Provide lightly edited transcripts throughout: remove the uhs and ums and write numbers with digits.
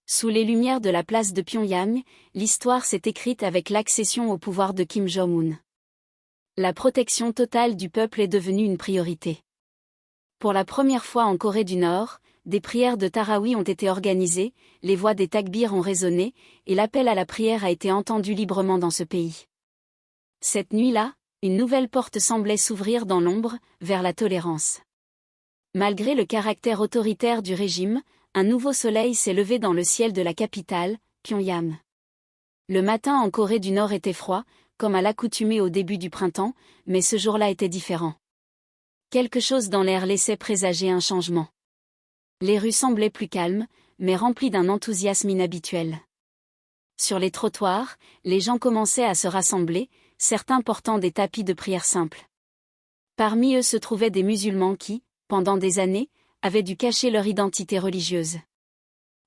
Sous les lumières de la place de Pyongyang, l'histoire s'est écrite avec l'accession au pouvoir de Kim Jong-un. La protection totale du peuple est devenue une priorité. Pour la première fois en Corée du Nord, des prières de Tarawih ont été organisées, les voix des takbirs ont résonné, et l'appel à la prière a été entendu librement dans ce pays. Cette nuit-là, une nouvelle porte semblait s'ouvrir dans l'ombre, vers la tolérance. Malgré le caractère autoritaire du régime, un nouveau soleil s'est levé dans le ciel de la capitale, Pyongyang. Le matin en Corée du Nord était froid, comme à l'accoutumée au début du printemps, mais ce jour-là était différent. Quelque chose dans l'air laissait présager un changement. Les rues semblaient plus calmes, mais remplies d'un enthousiasme inhabituel. Sur les trottoirs, les gens commençaient à se rassembler, certains portant des tapis de prière simples. Parmi eux se trouvaient des musulmans qui, pendant des années, avaient dû cacher leur identité religieuse.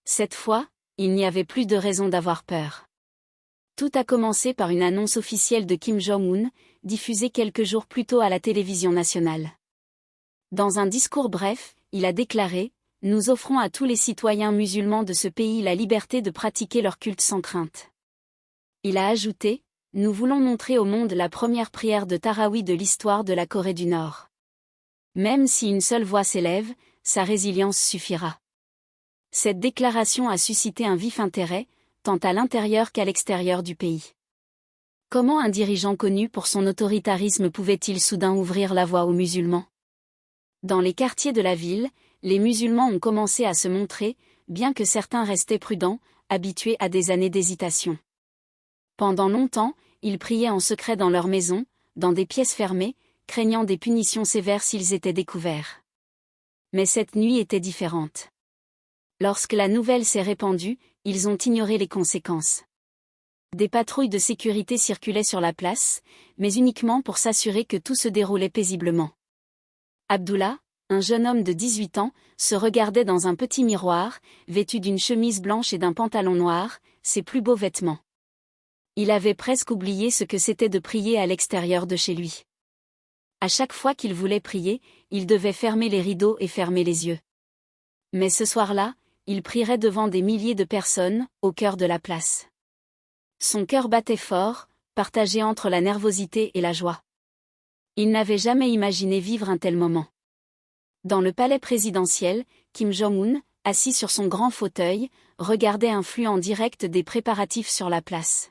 Cette fois, il n'y avait plus de raison d'avoir peur. Tout a commencé par une annonce officielle de Kim Jong-un, diffusée quelques jours plus tôt à la télévision nationale. Dans un discours bref, il a déclaré « Nous offrons à tous les citoyens musulmans de ce pays la liberté de pratiquer leur culte sans crainte. » Il a ajouté « Nous voulons montrer au monde la première prière de Tarawih de l'histoire de la Corée du Nord. Même si une seule voix s'élève, sa résilience suffira. » Cette déclaration a suscité un vif intérêt, tant à l'intérieur qu'à l'extérieur du pays. Comment un dirigeant connu pour son autoritarisme pouvait-il soudain ouvrir la voie aux musulmans ? Dans les quartiers de la ville, les musulmans ont commencé à se montrer, bien que certains restaient prudents, habitués à des années d'hésitation. Pendant longtemps, ils priaient en secret dans leur maison, dans des pièces fermées, craignant des punitions sévères s'ils étaient découverts. Mais cette nuit était différente. Lorsque la nouvelle s'est répandue, ils ont ignoré les conséquences. Des patrouilles de sécurité circulaient sur la place, mais uniquement pour s'assurer que tout se déroulait paisiblement. Abdullah, un jeune homme de 18 ans, se regardait dans un petit miroir, vêtu d'une chemise blanche et d'un pantalon noir, ses plus beaux vêtements. Il avait presque oublié ce que c'était de prier à l'extérieur de chez lui. À chaque fois qu'il voulait prier, il devait fermer les rideaux et fermer les yeux. Mais ce soir-là, il prierait devant des milliers de personnes, au cœur de la place. Son cœur battait fort, partagé entre la nervosité et la joie. Il n'avait jamais imaginé vivre un tel moment. Dans le palais présidentiel, Kim Jong-un, assis sur son grand fauteuil, regardait un flux en direct des préparatifs sur la place.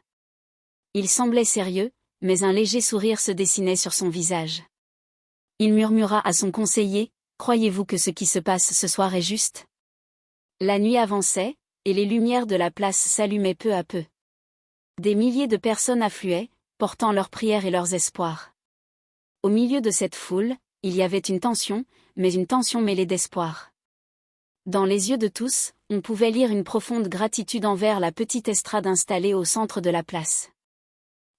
Il semblait sérieux, mais un léger sourire se dessinait sur son visage. Il murmura à son conseiller « Croyez-vous que ce qui se passe ce soir est juste ?» La nuit avançait, et les lumières de la place s'allumaient peu à peu. Des milliers de personnes affluaient, portant leurs prières et leurs espoirs. Au milieu de cette foule, il y avait une tension, mais une tension mêlée d'espoir. Dans les yeux de tous, on pouvait lire une profonde gratitude envers la petite estrade installée au centre de la place.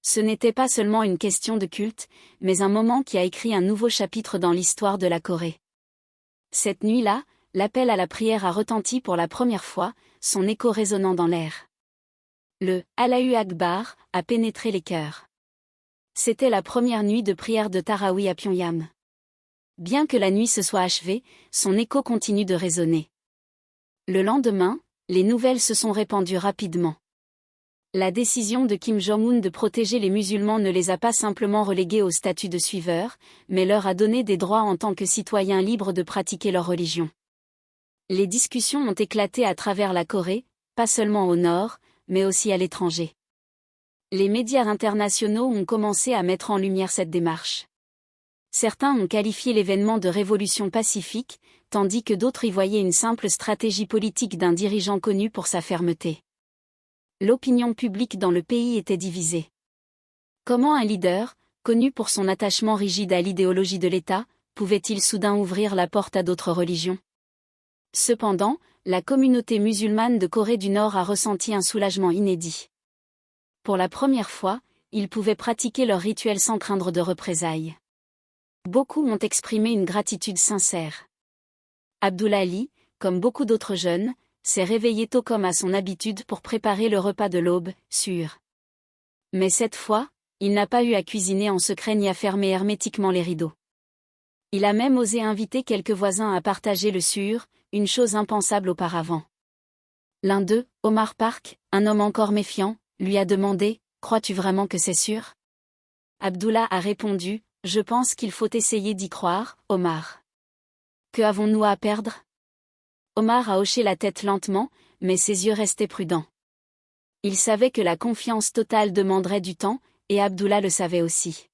Ce n'était pas seulement une question de culte, mais un moment qui a écrit un nouveau chapitre dans l'histoire de la Corée. Cette nuit-là, l'appel à la prière a retenti pour la première fois, son écho résonnant dans l'air. Le « Allahu Akbar » a pénétré les cœurs. C'était la première nuit de prière de Tarawih à Pyongyang. Bien que la nuit se soit achevée, son écho continue de résonner. Le lendemain, les nouvelles se sont répandues rapidement. La décision de Kim Jong-un de protéger les musulmans ne les a pas simplement relégués au statut de suiveurs, mais leur a donné des droits en tant que citoyens libres de pratiquer leur religion. Les discussions ont éclaté à travers la Corée, pas seulement au nord, mais aussi à l'étranger. Les médias internationaux ont commencé à mettre en lumière cette démarche. Certains ont qualifié l'événement de révolution pacifique, tandis que d'autres y voyaient une simple stratégie politique d'un dirigeant connu pour sa fermeté. L'opinion publique dans le pays était divisée. Comment un leader, connu pour son attachement rigide à l'idéologie de l'État, pouvait-il soudain ouvrir la porte à d'autres religions ? Cependant, la communauté musulmane de Corée du Nord a ressenti un soulagement inédit. Pour la première fois, ils pouvaient pratiquer leurs rituels sans craindre de représailles. Beaucoup ont exprimé une gratitude sincère. Abdullah Ali, comme beaucoup d'autres jeunes, s'est réveillé tôt comme à son habitude pour préparer le repas de l'aube, sûr. Mais cette fois, il n'a pas eu à cuisiner en secret ni à fermer hermétiquement les rideaux. Il a même osé inviter quelques voisins à partager le sûr, une chose impensable auparavant. L'un d'eux, Omar Park, un homme encore méfiant, lui a demandé « Crois-tu vraiment que c'est sûr ?» Abdullah a répondu « Je pense qu'il faut essayer d'y croire, Omar. Que avons-nous à perdre ?» Omar a hoché la tête lentement, mais ses yeux restaient prudents. Il savait que la confiance totale demanderait du temps, et Abdullah le savait aussi.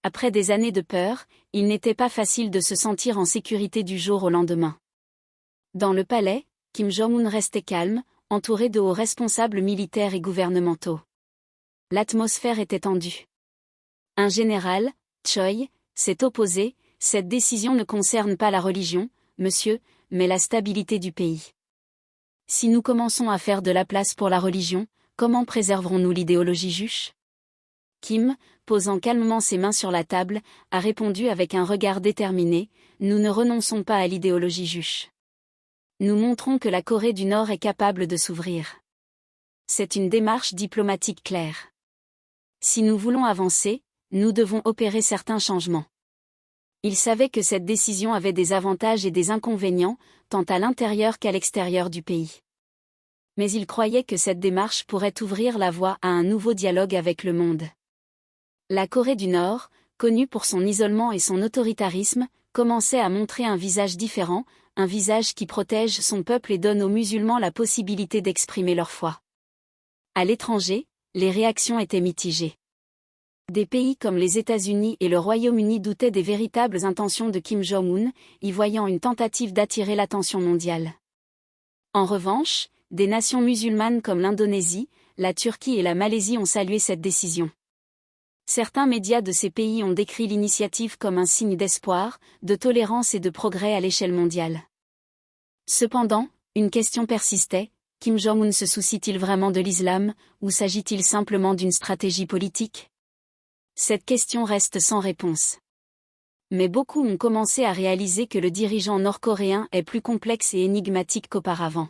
Après des années de peur, il n'était pas facile de se sentir en sécurité du jour au lendemain. Dans le palais, Kim Jong-un restait calme, entouré de hauts responsables militaires et gouvernementaux. L'atmosphère était tendue. Un général, Choi, s'est opposé « Cette décision ne concerne pas la religion, monsieur, mais la stabilité du pays. Si nous commençons à faire de la place pour la religion, comment préserverons-nous l'idéologie juche ?» Kim, posant calmement ses mains sur la table, a répondu avec un regard déterminé « Nous ne renonçons pas à l'idéologie juche. Nous montrons que la Corée du Nord est capable de s'ouvrir. C'est une démarche diplomatique claire. Si nous voulons avancer, nous devons opérer certains changements. » Il savait que cette décision avait des avantages et des inconvénients, tant à l'intérieur qu'à l'extérieur du pays. Mais il croyait que cette démarche pourrait ouvrir la voie à un nouveau dialogue avec le monde. La Corée du Nord, connue pour son isolement et son autoritarisme, commençait à montrer un visage différent, un visage qui protège son peuple et donne aux musulmans la possibilité d'exprimer leur foi. À l'étranger, les réactions étaient mitigées. Des pays comme les États-Unis et le Royaume-Uni doutaient des véritables intentions de Kim Jong-un, y voyant une tentative d'attirer l'attention mondiale. En revanche, des nations musulmanes comme l'Indonésie, la Turquie et la Malaisie ont salué cette décision. Certains médias de ces pays ont décrit l'initiative comme un signe d'espoir, de tolérance et de progrès à l'échelle mondiale. Cependant, une question persistait, Kim Jong-un se soucie-t-il vraiment de l'islam, ou s'agit-il simplement d'une stratégie politique ? Cette question reste sans réponse. Mais beaucoup ont commencé à réaliser que le dirigeant nord-coréen est plus complexe et énigmatique qu'auparavant.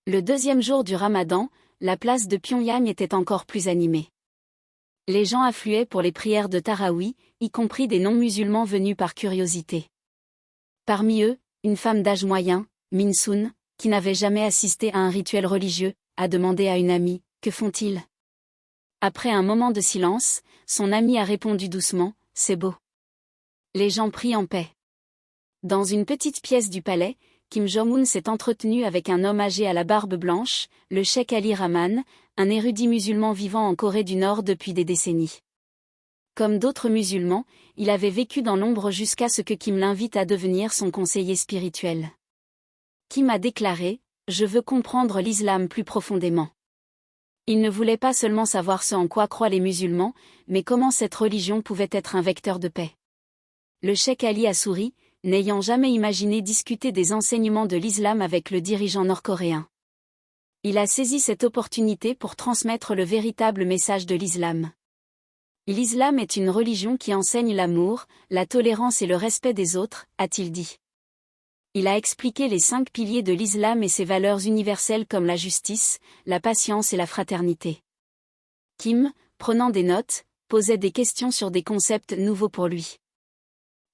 Le deuxième jour du Ramadan, la place de Pyongyang était encore plus animée. Les gens affluaient pour les prières de Tarawih, y compris des non-musulmans venus par curiosité. Parmi eux, une femme d'âge moyen, Min-soon, qui n'avait jamais assisté à un rituel religieux, a demandé à une amie « Que font-ils » Après un moment de silence, son amie a répondu doucement « C'est beau. » Les gens prient en paix. Dans une petite pièce du palais, Kim Jong-un s'est entretenu avec un homme âgé à la barbe blanche, le cheikh Ali Rahman, un érudit musulman vivant en Corée du Nord depuis des décennies. Comme d'autres musulmans, il avait vécu dans l'ombre jusqu'à ce que Kim l'invite à devenir son conseiller spirituel. Kim a déclaré « Je veux comprendre l'islam plus profondément. » Il ne voulait pas seulement savoir ce en quoi croient les musulmans, mais comment cette religion pouvait être un vecteur de paix. Le cheikh Ali a souri, n'ayant jamais imaginé discuter des enseignements de l'islam avec le dirigeant nord-coréen. Il a saisi cette opportunité pour transmettre le véritable message de l'islam. L'islam est une religion qui enseigne l'amour, la tolérance et le respect des autres, a-t-il dit. Il a expliqué les 5 piliers de l'islam et ses valeurs universelles comme la justice, la patience et la fraternité. Kim, prenant des notes, posait des questions sur des concepts nouveaux pour lui.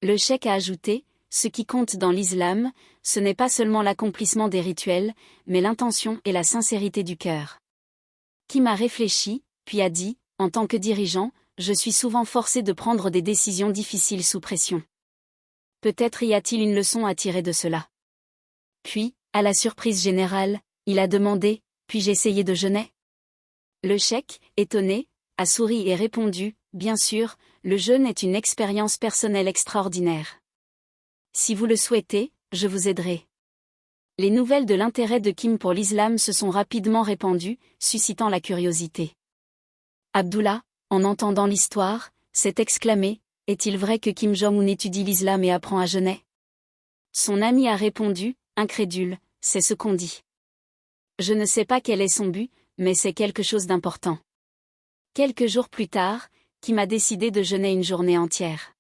Le cheikh a ajouté « Ce qui compte dans l'islam, ce n'est pas seulement l'accomplissement des rituels, mais l'intention et la sincérité du cœur. » Kim a réfléchi, puis a dit « En tant que dirigeant, je suis souvent forcé de prendre des décisions difficiles sous pression. Peut-être y a-t-il une leçon à tirer de cela. » Puis, à la surprise générale, il a demandé « Puis-je essayer de jeûner ?» Le cheikh, étonné, a souri et répondu « Bien sûr, le jeûne est une expérience personnelle extraordinaire. Si vous le souhaitez, je vous aiderai. » Les nouvelles de l'intérêt de Kim pour l'islam se sont rapidement répandues, suscitant la curiosité. Abdullah, en entendant l'histoire, s'est exclamé « Est-il vrai que Kim Jong-un étudie l'islam et apprend à jeûner ?» Son ami a répondu, incrédule « C'est ce qu'on dit. Je ne sais pas quel est son but, mais c'est quelque chose d'important. » Quelques jours plus tard, Kim a décidé de jeûner une journée entière.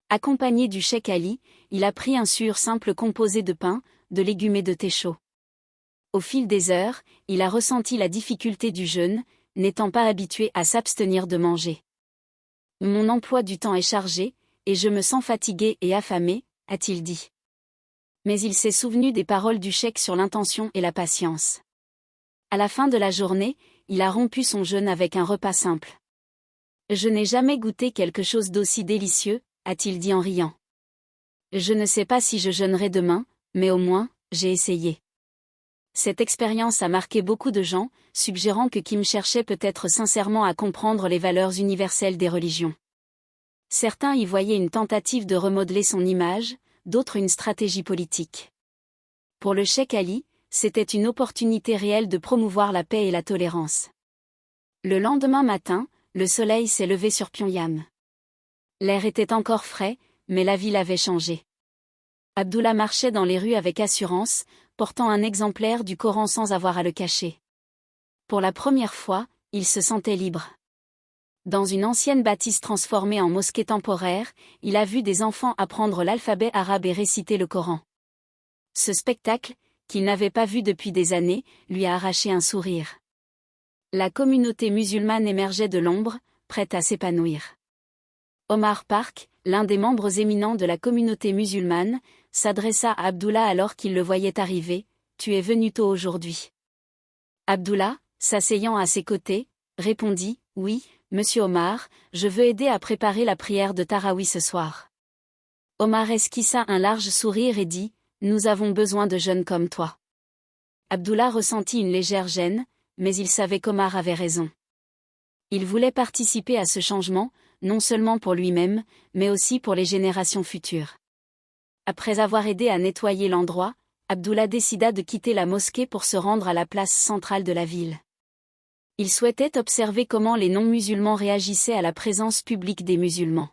Accompagné du cheikh Ali, il a pris un suur simple composé de pain, de légumes et de thé chaud. Au fil des heures, il a ressenti la difficulté du jeûne, n'étant pas habitué à s'abstenir de manger. « Mon emploi du temps est chargé, et je me sens fatigué et affamé », a-t-il dit. Mais il s'est souvenu des paroles du cheikh sur l'intention et la patience. À la fin de la journée, il a rompu son jeûne avec un repas simple. Je n'ai jamais goûté quelque chose d'aussi délicieux, a-t-il dit en riant. Je ne sais pas si je jeûnerai demain, mais au moins, j'ai essayé. Cette expérience a marqué beaucoup de gens, suggérant que Kim cherchait peut-être sincèrement à comprendre les valeurs universelles des religions. Certains y voyaient une tentative de remodeler son image, d'autres une stratégie politique. Pour le cheikh Ali, c'était une opportunité réelle de promouvoir la paix et la tolérance. Le lendemain matin, le soleil s'est levé sur Pyongyang. L'air était encore frais, mais la ville avait changé. Abdullah marchait dans les rues avec assurance, portant un exemplaire du Coran sans avoir à le cacher. Pour la première fois, il se sentait libre. Dans une ancienne bâtisse transformée en mosquée temporaire, il a vu des enfants apprendre l'alphabet arabe et réciter le Coran. Ce spectacle, qu'il n'avait pas vu depuis des années, lui a arraché un sourire. La communauté musulmane émergeait de l'ombre, prête à s'épanouir. Omar Park, l'un des membres éminents de la communauté musulmane, s'adressa à Abdullah alors qu'il le voyait arriver. « Tu es venu tôt aujourd'hui. » Abdullah, s'asseyant à ses côtés, répondit « Oui, monsieur Omar, je veux aider à préparer la prière de Tarawih ce soir. » Omar esquissa un large sourire et dit « Nous avons besoin de jeunes comme toi. » Abdullah ressentit une légère gêne, mais il savait qu'Omar avait raison. Il voulait participer à ce changement, non seulement pour lui-même, mais aussi pour les générations futures. Après avoir aidé à nettoyer l'endroit, Abdullah décida de quitter la mosquée pour se rendre à la place centrale de la ville. Il souhaitait observer comment les non-musulmans réagissaient à la présence publique des musulmans.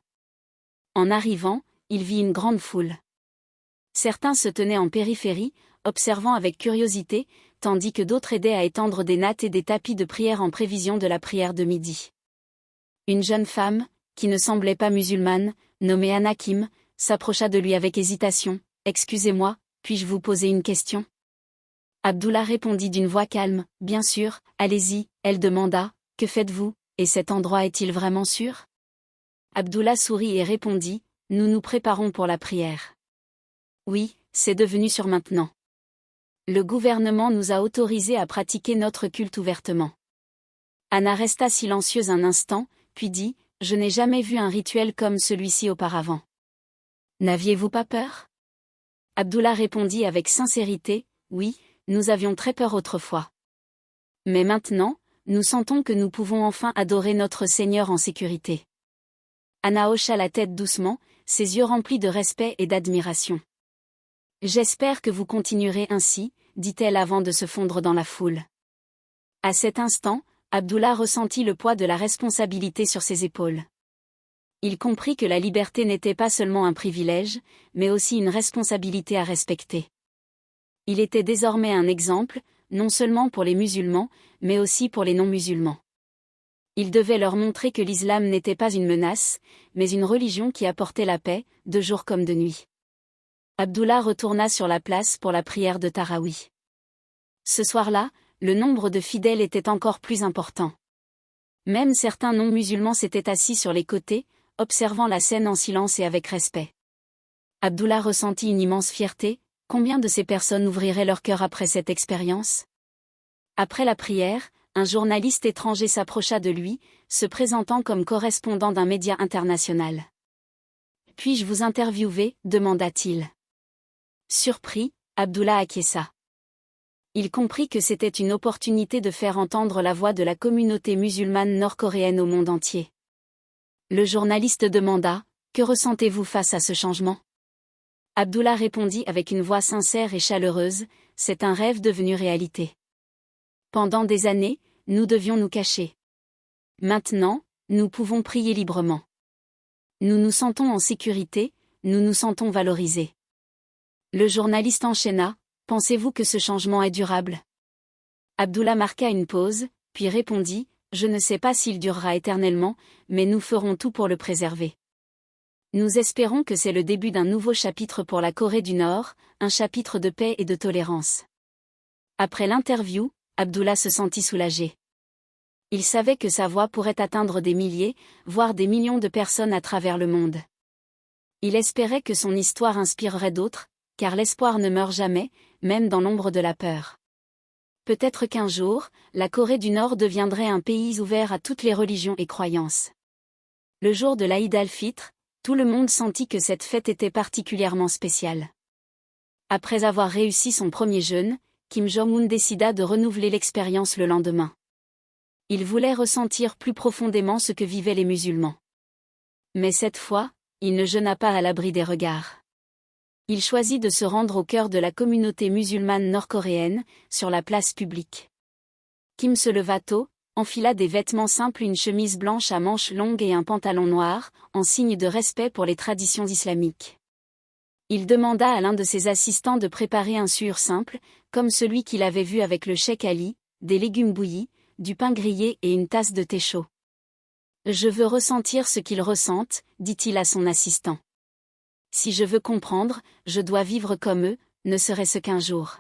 En arrivant, il vit une grande foule. Certains se tenaient en périphérie, observant avec curiosité, tandis que d'autres aidaient à étendre des nattes et des tapis de prière en prévision de la prière de midi. Une jeune femme, qui ne semblait pas musulmane, nommée Anna Kim, s'approcha de lui avec hésitation. « Excusez-moi, puis-je vous poser une question ?» Abdullah répondit d'une voix calme. « Bien sûr, allez-y. » Elle demanda. « Que faites-vous, et cet endroit est-il vraiment sûr ?» Abdullah sourit et répondit. « Nous nous préparons pour la prière. » Oui, c'est devenu sûr maintenant. Le gouvernement nous a autorisés à pratiquer notre culte ouvertement. Anna resta silencieuse un instant, puis dit, « Je n'ai jamais vu un rituel comme celui-ci auparavant. » N'aviez-vous pas peur ? Abdullah répondit avec sincérité, « Oui, nous avions très peur autrefois. Mais maintenant, nous sentons que nous pouvons enfin adorer notre Seigneur en sécurité. » Anna hocha la tête doucement, ses yeux remplis de respect et d'admiration. « J'espère que vous continuerez ainsi, » dit-elle avant de se fondre dans la foule. À cet instant, Abdullah ressentit le poids de la responsabilité sur ses épaules. Il comprit que la liberté n'était pas seulement un privilège, mais aussi une responsabilité à respecter. Il était désormais un exemple, non seulement pour les musulmans, mais aussi pour les non-musulmans. Il devait leur montrer que l'islam n'était pas une menace, mais une religion qui apportait la paix, de jour comme de nuit. Abdullah retourna sur la place pour la prière de Tarawih. Ce soir-là, le nombre de fidèles était encore plus important. Même certains non-musulmans s'étaient assis sur les côtés, observant la scène en silence et avec respect. Abdullah ressentit une immense fierté. Combien de ces personnes ouvriraient leur cœur après cette expérience ? Après la prière, un journaliste étranger s'approcha de lui, se présentant comme correspondant d'un média international. « Puis-je vous interviewer ?» demanda-t-il. Surpris, Abdullah acquiesça. Il comprit que c'était une opportunité de faire entendre la voix de la communauté musulmane nord-coréenne au monde entier. Le journaliste demanda, « Que ressentez-vous face à ce changement ?» Abdullah répondit avec une voix sincère et chaleureuse, « C'est un rêve devenu réalité. Pendant des années, nous devions nous cacher. Maintenant, nous pouvons prier librement. Nous nous sentons en sécurité, nous nous sentons valorisés. » Le journaliste enchaîna, « Pensez-vous que ce changement est durable ?» Abdullah marqua une pause, puis répondit, « Je ne sais pas s'il durera éternellement, mais nous ferons tout pour le préserver. Nous espérons que c'est le début d'un nouveau chapitre pour la Corée du Nord, un chapitre de paix et de tolérance. » Après l'interview, Abdullah se sentit soulagé. Il savait que sa voix pourrait atteindre des milliers, voire des millions de personnes à travers le monde. Il espérait que son histoire inspirerait d'autres, car l'espoir ne meurt jamais, même dans l'ombre de la peur. Peut-être qu'un jour, la Corée du Nord deviendrait un pays ouvert à toutes les religions et croyances. Le jour de l'Aïd al-Fitr, tout le monde sentit que cette fête était particulièrement spéciale. Après avoir réussi son premier jeûne, Kim Jong-un décida de renouveler l'expérience le lendemain. Il voulait ressentir plus profondément ce que vivaient les musulmans. Mais cette fois, il ne jeûna pas à l'abri des regards. Il choisit de se rendre au cœur de la communauté musulmane nord-coréenne, sur la place publique. Kim se leva tôt, enfila des vêtements simples, une chemise blanche à manches longues et un pantalon noir, en signe de respect pour les traditions islamiques. Il demanda à l'un de ses assistants de préparer un suhoor simple, comme celui qu'il avait vu avec le cheikh Ali, des légumes bouillis, du pain grillé et une tasse de thé chaud. « Je veux ressentir ce qu'ils ressentent, dit-il à son assistant. Si je veux comprendre, je dois vivre comme eux, ne serait-ce qu'un jour. »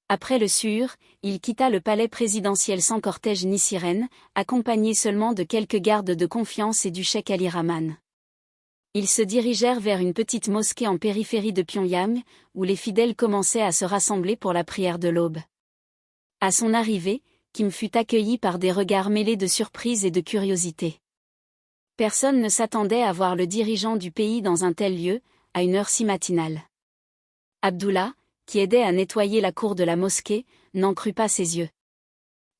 Après le suhoor, il quitta le palais présidentiel sans cortège ni sirène, accompagné seulement de quelques gardes de confiance et du cheikh Ali Rahman. Ils se dirigèrent vers une petite mosquée en périphérie de Pyongyang, où les fidèles commençaient à se rassembler pour la prière de l'aube. À son arrivée, Kim fut accueilli par des regards mêlés de surprise et de curiosité. Personne ne s'attendait à voir le dirigeant du pays dans un tel lieu, à une heure si matinale. Abdullah, qui aidait à nettoyer la cour de la mosquée, n'en crut pas ses yeux.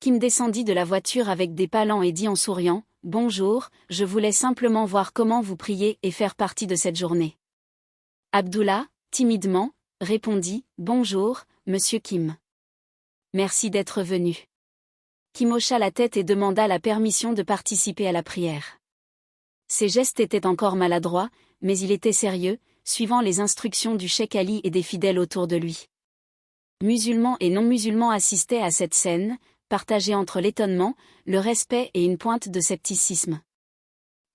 Kim descendit de la voiture avec des palans et dit en souriant, « Bonjour, je voulais simplement voir comment vous priez et faire partie de cette journée. » Abdullah, timidement, répondit, « Bonjour, monsieur Kim. Merci d'être venu. » Kim hocha la tête et demanda la permission de participer à la prière. Ses gestes étaient encore maladroits, mais il était sérieux, suivant les instructions du cheikh Ali et des fidèles autour de lui. Musulmans et non-musulmans assistaient à cette scène, partagés entre l'étonnement, le respect et une pointe de scepticisme.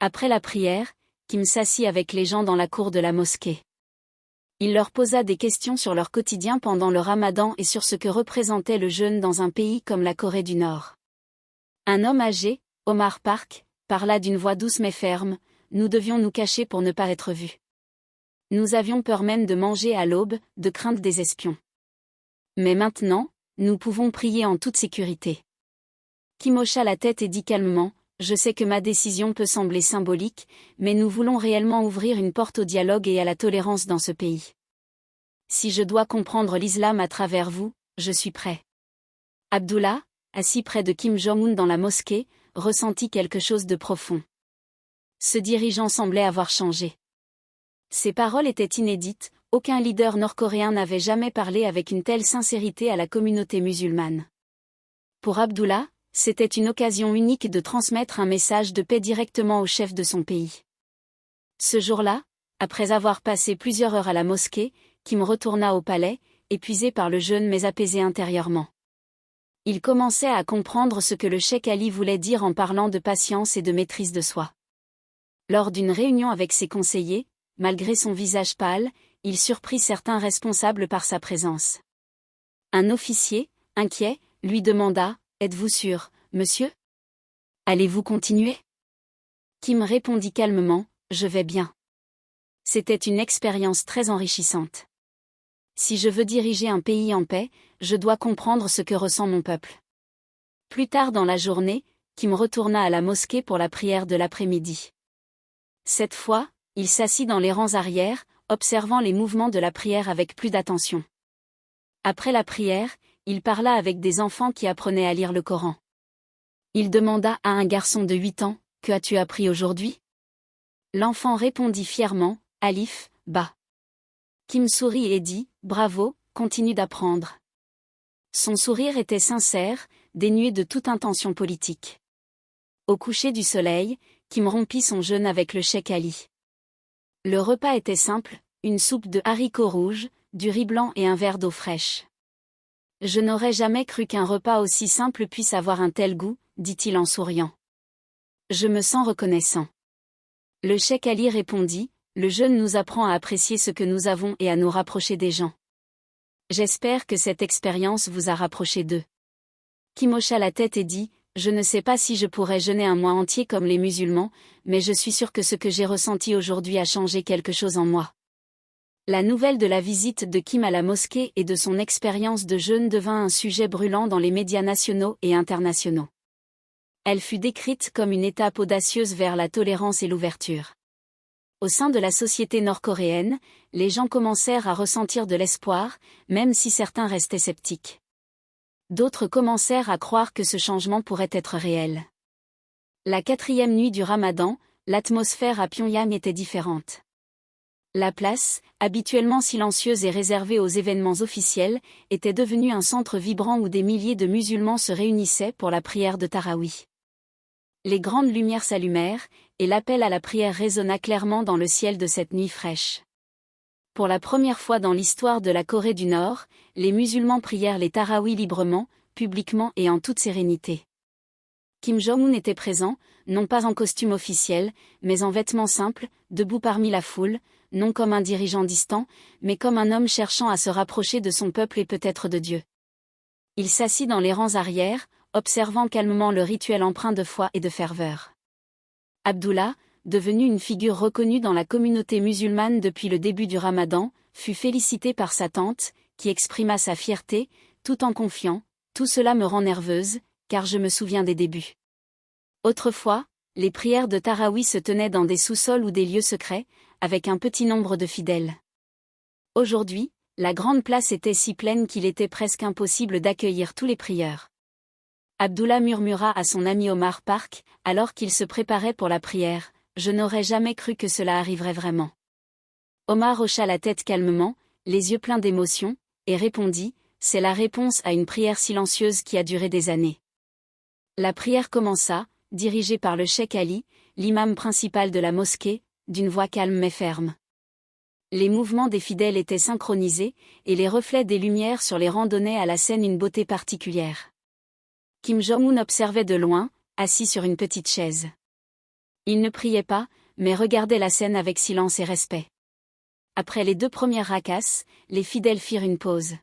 Après la prière, Kim s'assit avec les gens dans la cour de la mosquée. Il leur posa des questions sur leur quotidien pendant le ramadan et sur ce que représentait le jeûne dans un pays comme la Corée du Nord. Un homme âgé, Omar Park, parla d'une voix douce mais ferme, « Nous devions nous cacher pour ne pas être vus. Nous avions peur même de manger à l'aube, de crainte des espions. Mais maintenant, nous pouvons prier en toute sécurité. » Kim hocha la tête et dit calmement, « Je sais que ma décision peut sembler symbolique, mais nous voulons réellement ouvrir une porte au dialogue et à la tolérance dans ce pays. Si je dois comprendre l'islam à travers vous, je suis prêt. » Abdullah, assis près de Kim Jong-un dans la mosquée, ressentit quelque chose de profond. Ce dirigeant semblait avoir changé. Ses paroles étaient inédites, aucun leader nord-coréen n'avait jamais parlé avec une telle sincérité à la communauté musulmane. Pour Abdullah, c'était une occasion unique de transmettre un message de paix directement au chef de son pays. Ce jour-là, après avoir passé plusieurs heures à la mosquée, Kim retourna au palais, épuisé par le jeûne mais apaisé intérieurement. Il commençait à comprendre ce que le cheikh Ali voulait dire en parlant de patience et de maîtrise de soi. Lors d'une réunion avec ses conseillers, malgré son visage pâle, il surprit certains responsables par sa présence. Un officier, inquiet, lui demanda, « Êtes-vous sûr, monsieur? Allez-vous continuer ?» Kim répondit calmement, « Je vais bien. » C'était une expérience très enrichissante. Si je veux diriger un pays en paix, je dois comprendre ce que ressent mon peuple. Plus tard dans la journée, Kim retourna à la mosquée pour la prière de l'après-midi. Cette fois, il s'assit dans les rangs arrière, observant les mouvements de la prière avec plus d'attention. Après la prière, il parla avec des enfants qui apprenaient à lire le Coran. Il demanda à un garçon de 8 ans, « Que as-tu appris aujourd'hui ?» L'enfant répondit fièrement, « Alif, Ba. » Kim sourit et dit, « Bravo, continue d'apprendre. » Son sourire était sincère, dénué de toute intention politique. Au coucher du soleil, Kim rompit son jeûne avec le cheikh Ali. Le repas était simple, une soupe de haricots rouges, du riz blanc et un verre d'eau fraîche. « Je n'aurais jamais cru qu'un repas aussi simple puisse avoir un tel goût, » dit-il en souriant. « Je me sens reconnaissant. » Le cheikh Ali répondit, « Le jeûne nous apprend à apprécier ce que nous avons et à nous rapprocher des gens. J'espère que cette expérience vous a rapproché d'eux. » Kim hocha la tête et dit, « Je ne sais pas si je pourrais jeûner un mois entier comme les musulmans, mais je suis sûr que ce que j'ai ressenti aujourd'hui a changé quelque chose en moi. » La nouvelle de la visite de Kim à la mosquée et de son expérience de jeûne devint un sujet brûlant dans les médias nationaux et internationaux. Elle fut décrite comme une étape audacieuse vers la tolérance et l'ouverture. Au sein de la société nord-coréenne, les gens commencèrent à ressentir de l'espoir, même si certains restaient sceptiques. D'autres commencèrent à croire que ce changement pourrait être réel. La 4e nuit du Ramadan, l'atmosphère à Pyongyang était différente. La place, habituellement silencieuse et réservée aux événements officiels, était devenue un centre vibrant où des milliers de musulmans se réunissaient pour la prière de Tarawih. Les grandes lumières s'allumèrent, et l'appel à la prière résonna clairement dans le ciel de cette nuit fraîche. Pour la première fois dans l'histoire de la Corée du Nord, les musulmans prièrent les Tarawih librement, publiquement et en toute sérénité. Kim Jong-un était présent, non pas en costume officiel, mais en vêtements simples, debout parmi la foule, non comme un dirigeant distant, mais comme un homme cherchant à se rapprocher de son peuple et peut-être de Dieu. Il s'assit dans les rangs arrière, observant calmement le rituel empreint de foi et de ferveur. Abdullah, devenu une figure reconnue dans la communauté musulmane depuis le début du Ramadan, fut félicité par sa tante, qui exprima sa fierté, tout en confiant « Tout cela me rend nerveuse, car je me souviens des débuts. » Autrefois, les prières de Tarawih se tenaient dans des sous-sols ou des lieux secrets, avec un petit nombre de fidèles. Aujourd'hui, la grande place était si pleine qu'il était presque impossible d'accueillir tous les prieurs. Abdullah murmura à son ami Omar Park, alors qu'il se préparait pour la prière, « Je n'aurais jamais cru que cela arriverait vraiment. » Omar hocha la tête calmement, les yeux pleins d'émotion, et répondit, « C'est la réponse à une prière silencieuse qui a duré des années. » La prière commença, dirigée par le cheikh Ali, l'imam principal de la mosquée, d'une voix calme mais ferme. Les mouvements des fidèles étaient synchronisés, et les reflets des lumières sur les rangs donnaient à la scène une beauté particulière. Kim Jong-un observait de loin, assis sur une petite chaise. Il ne priait pas, mais regardait la scène avec silence et respect. Après les 2 premières rakâs, les fidèles firent une pause.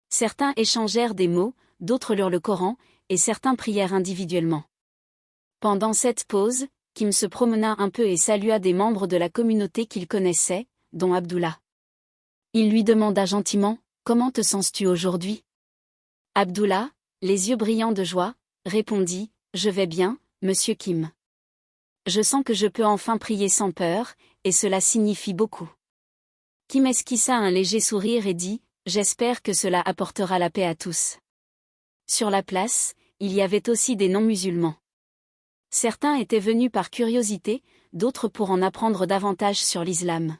Certains échangèrent des mots, d'autres lurent le Coran, et certains prièrent individuellement. Pendant cette pause, Kim se promena un peu et salua des membres de la communauté qu'il connaissait, dont Abdullah. Il lui demanda gentiment, « Comment te sens-tu aujourd'hui ?» Abdullah, les yeux brillants de joie, répondit, « Je vais bien, monsieur Kim. Je sens que je peux enfin prier sans peur, et cela signifie beaucoup. » Kim esquissa un léger sourire et dit, « J'espère que cela apportera la paix à tous. » Sur la place, il y avait aussi des non-musulmans. Certains étaient venus par curiosité, d'autres pour en apprendre davantage sur l'islam.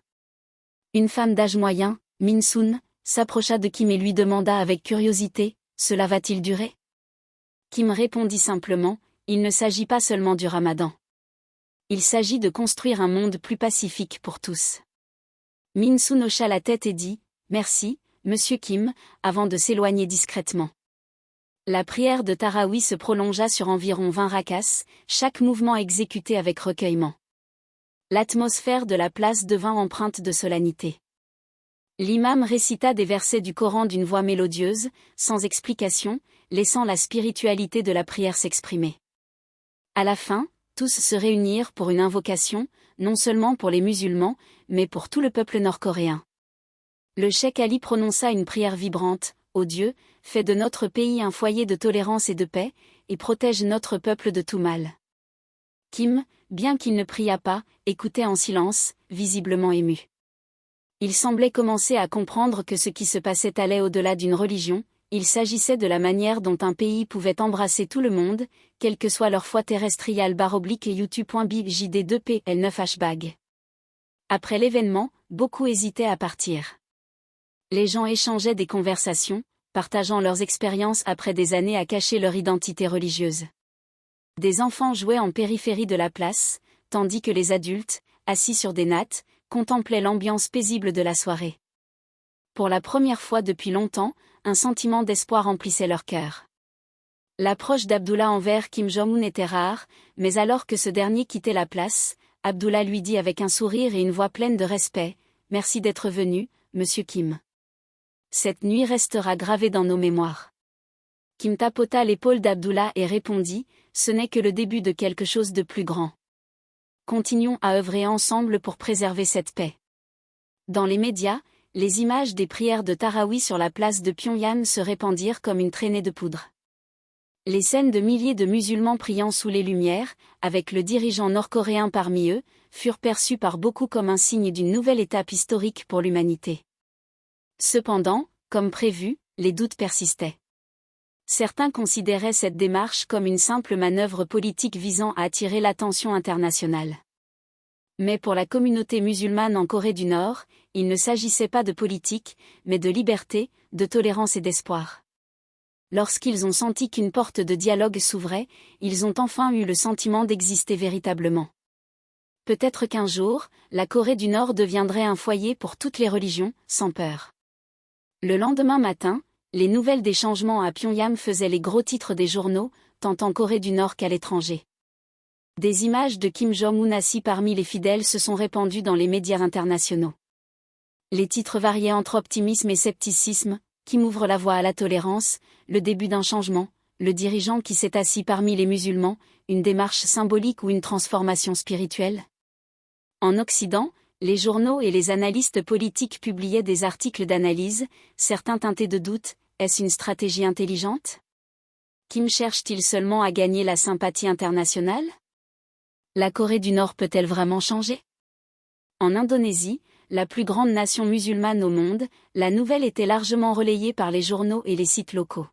Une femme d'âge moyen, Min-soon, s'approcha de Kim et lui demanda avec curiosité, « Cela va-t-il durer ?» Kim répondit simplement, « Il ne s'agit pas seulement du Ramadan. Il s'agit de construire un monde plus pacifique pour tous. » Min-soon hocha la tête et dit, « Merci, monsieur Kim », avant de s'éloigner discrètement. La prière de Tarawih se prolongea sur environ 20 rakâs, chaque mouvement exécuté avec recueillement. L'atmosphère de la place devint empreinte de solennité. L'imam récita des versets du Coran d'une voix mélodieuse, sans explication, laissant la spiritualité de la prière s'exprimer. À la fin, tous se réunirent pour une invocation, non seulement pour les musulmans, mais pour tout le peuple nord-coréen. Le cheikh Ali prononça une prière vibrante, « Ô Dieu, fais de notre pays un foyer de tolérance et de paix, et protège notre peuple de tout mal. » Kim, bien qu'il ne priât pas, écoutait en silence, visiblement ému. Il semblait commencer à comprendre que ce qui se passait allait au-delà d'une religion, il s'agissait de la manière dont un pays pouvait embrasser tout le monde, quelle que soit leur foi terrestre. youtube.big.jd2pl9hbag. Après l'événement, beaucoup hésitaient à partir. Les gens échangeaient des conversations, partageant leurs expériences après des années à cacher leur identité religieuse. Des enfants jouaient en périphérie de la place, tandis que les adultes, assis sur des nattes, contemplaient l'ambiance paisible de la soirée. Pour la première fois depuis longtemps, un sentiment d'espoir emplissait leur cœur. L'approche d'Abdullah envers Kim Jong-un était rare, mais alors que ce dernier quittait la place, Abdullah lui dit avec un sourire et une voix pleine de respect, « Merci d'être venu, monsieur Kim. Cette nuit restera gravée dans nos mémoires. » Kim tapota l'épaule d'Abdullah et répondit, « Ce n'est que le début de quelque chose de plus grand. Continuons à œuvrer ensemble pour préserver cette paix. » Dans les médias, les images des prières de Tarawih sur la place de Pyongyang se répandirent comme une traînée de poudre. Les scènes de milliers de musulmans priant sous les lumières, avec le dirigeant nord-coréen parmi eux, furent perçues par beaucoup comme un signe d'une nouvelle étape historique pour l'humanité. Cependant, comme prévu, les doutes persistaient. Certains considéraient cette démarche comme une simple manœuvre politique visant à attirer l'attention internationale. Mais pour la communauté musulmane en Corée du Nord, il ne s'agissait pas de politique, mais de liberté, de tolérance et d'espoir. Lorsqu'ils ont senti qu'une porte de dialogue s'ouvrait, ils ont enfin eu le sentiment d'exister véritablement. Peut-être qu'un jour, la Corée du Nord deviendrait un foyer pour toutes les religions, sans peur. Le lendemain matin, les nouvelles des changements à Pyongyang faisaient les gros titres des journaux, tant en Corée du Nord qu'à l'étranger. Des images de Kim Jong-un assis parmi les fidèles se sont répandues dans les médias internationaux. Les titres variaient entre optimisme et scepticisme, Kim ouvre la voie à la tolérance, le début d'un changement, le dirigeant qui s'est assis parmi les musulmans, une démarche symbolique ou une transformation spirituelle. En Occident, les journaux et les analystes politiques publiaient des articles d'analyse, certains teintés de doute, est-ce une stratégie intelligente ? Kim cherche-t-il seulement à gagner la sympathie internationale ? La Corée du Nord peut-elle vraiment changer ? En Indonésie, la plus grande nation musulmane au monde, la nouvelle était largement relayée par les journaux et les sites locaux.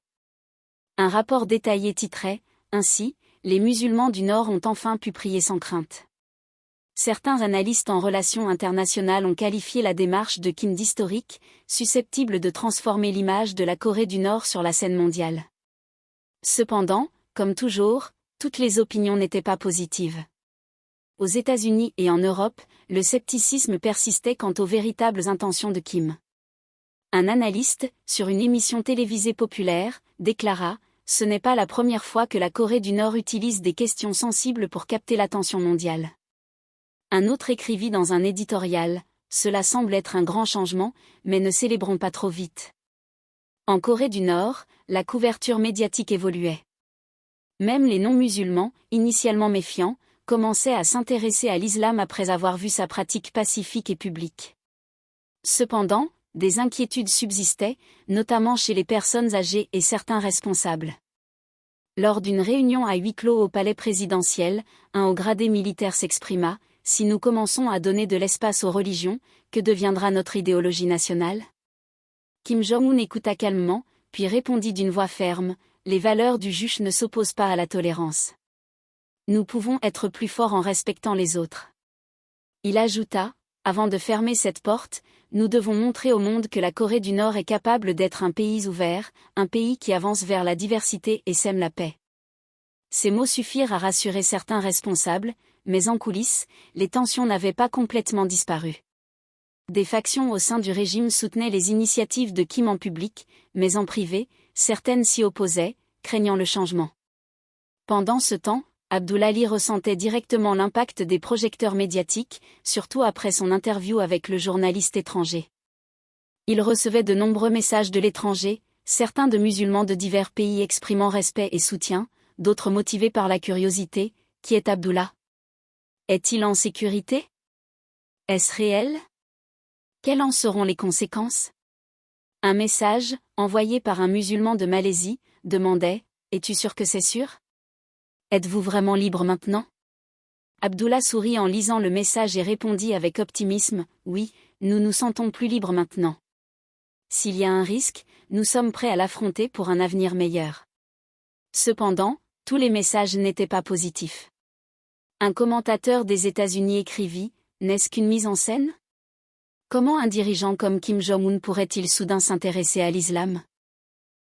Un rapport détaillé titrait « Ainsi, les musulmans du Nord ont enfin pu prier sans crainte ». Certains analystes en relations internationales ont qualifié la démarche de Kim d'historique, susceptible de transformer l'image de la Corée du Nord sur la scène mondiale. Cependant, comme toujours, toutes les opinions n'étaient pas positives. Aux États-Unis et en Europe, le scepticisme persistait quant aux véritables intentions de Kim. Un analyste, sur une émission télévisée populaire, déclara « Ce n'est pas la première fois que la Corée du Nord utilise des questions sensibles pour capter l'attention mondiale. » Un autre écrivit dans un éditorial « Cela semble être un grand changement, mais ne célébrons pas trop vite. » En Corée du Nord, la couverture médiatique évoluait. Même les non-musulmans, initialement méfiants, commençaient à s'intéresser à l'islam après avoir vu sa pratique pacifique et publique. Cependant, des inquiétudes subsistaient, notamment chez les personnes âgées et certains responsables. Lors d'une réunion à huis clos au palais présidentiel, un haut gradé militaire s'exprima « Si nous commençons à donner de l'espace aux religions, que deviendra notre idéologie nationale ?» Kim Jong-un écouta calmement, puis répondit d'une voix ferme « Les valeurs du juge ne s'opposent pas à la tolérance. Nous pouvons être plus forts en respectant les autres. » Il ajouta, avant de fermer cette porte, nous devons montrer au monde que la Corée du Nord est capable d'être un pays ouvert, un pays qui avance vers la diversité et sème la paix. Ces mots suffirent à rassurer certains responsables, mais en coulisses, les tensions n'avaient pas complètement disparu. Des factions au sein du régime soutenaient les initiatives de Kim en public, mais en privé, certaines s'y opposaient, craignant le changement. Pendant ce temps, Abdoulaye ressentait directement l'impact des projecteurs médiatiques, surtout après son interview avec le journaliste étranger. Il recevait de nombreux messages de l'étranger, certains de musulmans de divers pays exprimant respect et soutien, d'autres motivés par la curiosité. Qui est Abdullah ? Est-il en sécurité ? Est-ce réel ? Quelles en seront les conséquences ? Un message, envoyé par un musulman de Malaisie, demandait « Es-tu sûr que c'est sûr ? Êtes-vous vraiment libre maintenant ? » Abdullah sourit en lisant le message et répondit avec optimisme « Oui, nous nous sentons plus libres maintenant. S'il y a un risque, nous sommes prêts à l'affronter pour un avenir meilleur. » Cependant, tous les messages n'étaient pas positifs. Un commentateur des États-Unis écrivit « N'est-ce qu'une mise en scène ? Comment un dirigeant comme Kim Jong-un pourrait-il soudain s'intéresser à l'islam ? »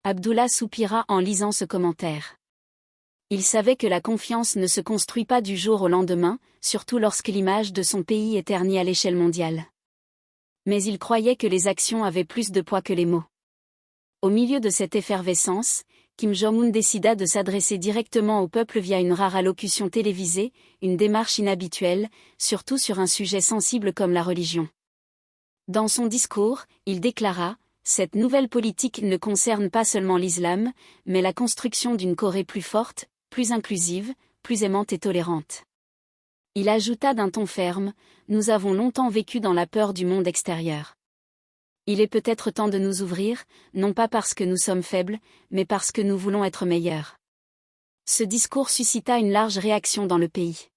Abdullah soupira en lisant ce commentaire. Il savait que la confiance ne se construit pas du jour au lendemain, surtout lorsque l'image de son pays est ternie à l'échelle mondiale. Mais il croyait que les actions avaient plus de poids que les mots. Au milieu de cette effervescence, Kim Jong-un décida de s'adresser directement au peuple via une rare allocution télévisée, une démarche inhabituelle, surtout sur un sujet sensible comme la religion. Dans son discours, il déclara « Cette nouvelle politique ne concerne pas seulement l'islam, mais la construction d'une Corée plus forte, plus inclusive, plus aimante et tolérante. Il ajouta d'un ton ferme, « Nous avons longtemps vécu dans la peur du monde extérieur. Il est peut-être temps de nous ouvrir, non pas parce que nous sommes faibles, mais parce que nous voulons être meilleurs. » Ce discours suscita une large réaction dans le pays.